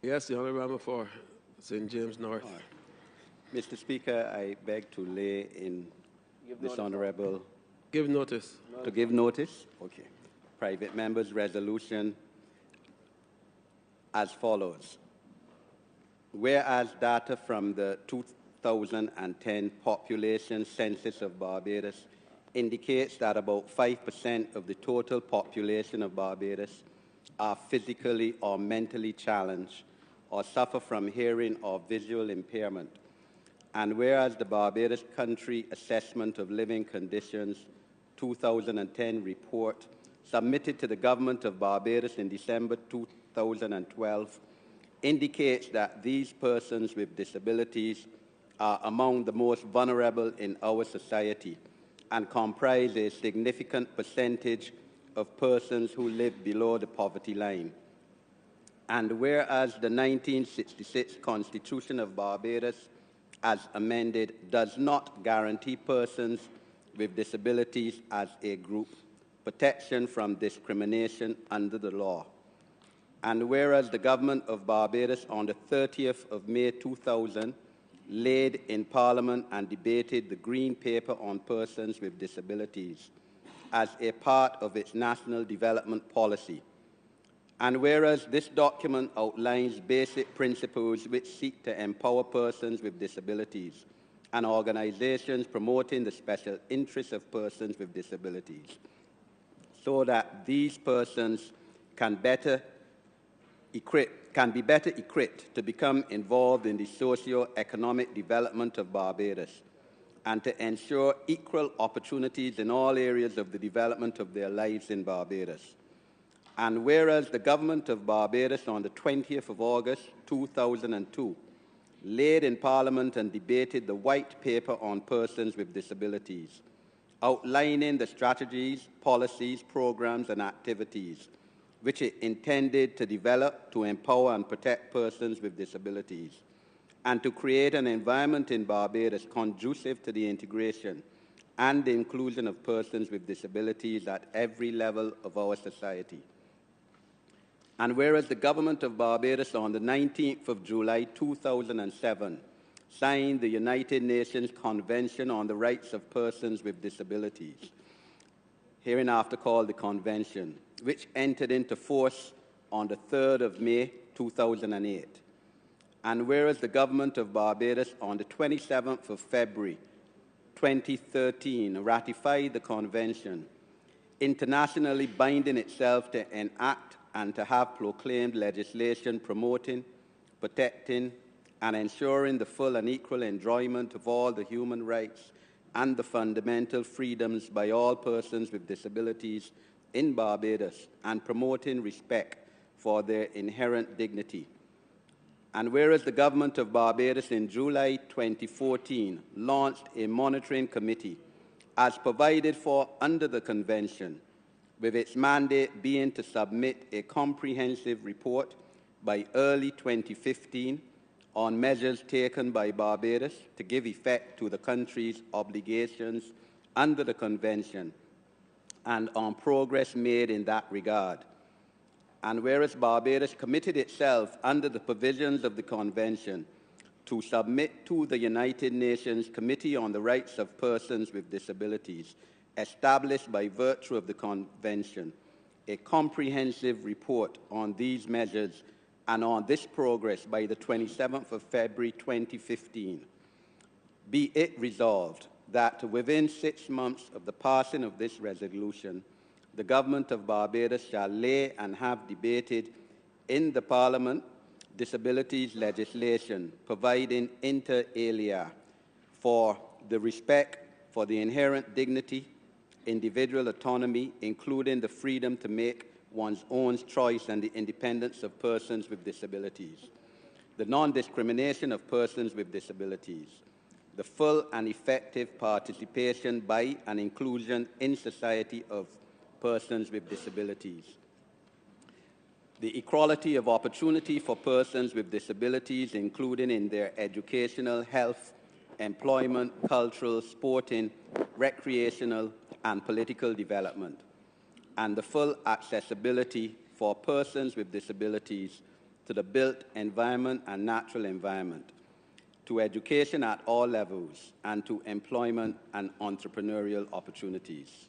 Yes, the Honourable for St. James North. Mr. Speaker, I beg to lay in this Honourable Give notice. to give notice. Okay. Private member's resolution as follows. Whereas data from the 2010 population census of Barbados indicates that about 5% of the total population of Barbados are physically or mentally challenged or suffer from hearing or visual impairment. And whereas the Barbados Country Assessment of Living Conditions 2010 report submitted to the Government of Barbados in December 2012 indicates that these persons with disabilities are among the most vulnerable in our society and comprise a significant percentage of persons who live below the poverty line. And whereas the 1966 Constitution of Barbados, as amended, does not guarantee persons with disabilities as a group protection from discrimination under the law. And whereas the Government of Barbados on the 30th of May 2000 laid in Parliament and debated the Green Paper on Persons with Disabilities as a part of its national development policy. And whereas this document outlines basic principles which seek to empower persons with disabilities and organizations promoting the special interests of persons with disabilities, so that these persons can be better equipped to become involved in the socio-economic development of Barbados and to ensure equal opportunities in all areas of the development of their lives in Barbados. And whereas the Government of Barbados on the 20th of August 2002 laid in Parliament and debated the White Paper on Persons with Disabilities, outlining the strategies, policies, programs, and activities which it intended to develop to empower and protect persons with disabilities, and to create an environment in Barbados conducive to the integration and the inclusion of persons with disabilities at every level of our society. And whereas the Government of Barbados on the 19th of July 2007 signed the United Nations Convention on the Rights of Persons with Disabilities, hereinafter called the Convention, which entered into force on the 3rd of May 2008. And whereas the Government of Barbados on the 27th of February 2013 ratified the Convention, internationally binding itself to enact and to have proclaimed legislation promoting, protecting, and ensuring the full and equal enjoyment of all the human rights and the fundamental freedoms by all persons with disabilities in Barbados, and promoting respect for their inherent dignity. And whereas the Government of Barbados in July 2014 launched a monitoring committee as provided for under the Convention, with its mandate being to submit a comprehensive report by early 2015 on measures taken by Barbados to give effect to the country's obligations under the Convention and on progress made in that regard. And whereas Barbados committed itself under the provisions of the Convention to submit to the United Nations Committee on the Rights of Persons with Disabilities, established by virtue of the Convention, a comprehensive report on these measures and on this progress by the 27th of February 2015. Be it resolved that within 6 months of the passing of this resolution, the Government of Barbados shall lay and have debated in the Parliament disabilities legislation, providing inter alia for the respect for the inherent dignity, individual autonomy, including the freedom to make one's own choice and the independence of persons with disabilities, the non-discrimination of persons with disabilities, the full and effective participation by and inclusion in society of persons with disabilities, the equality of opportunity for persons with disabilities, including in their educational, health, employment, cultural, sporting, recreational, and political development, and the full accessibility for persons with disabilities to the built environment and natural environment, to education at all levels, and to employment and entrepreneurial opportunities.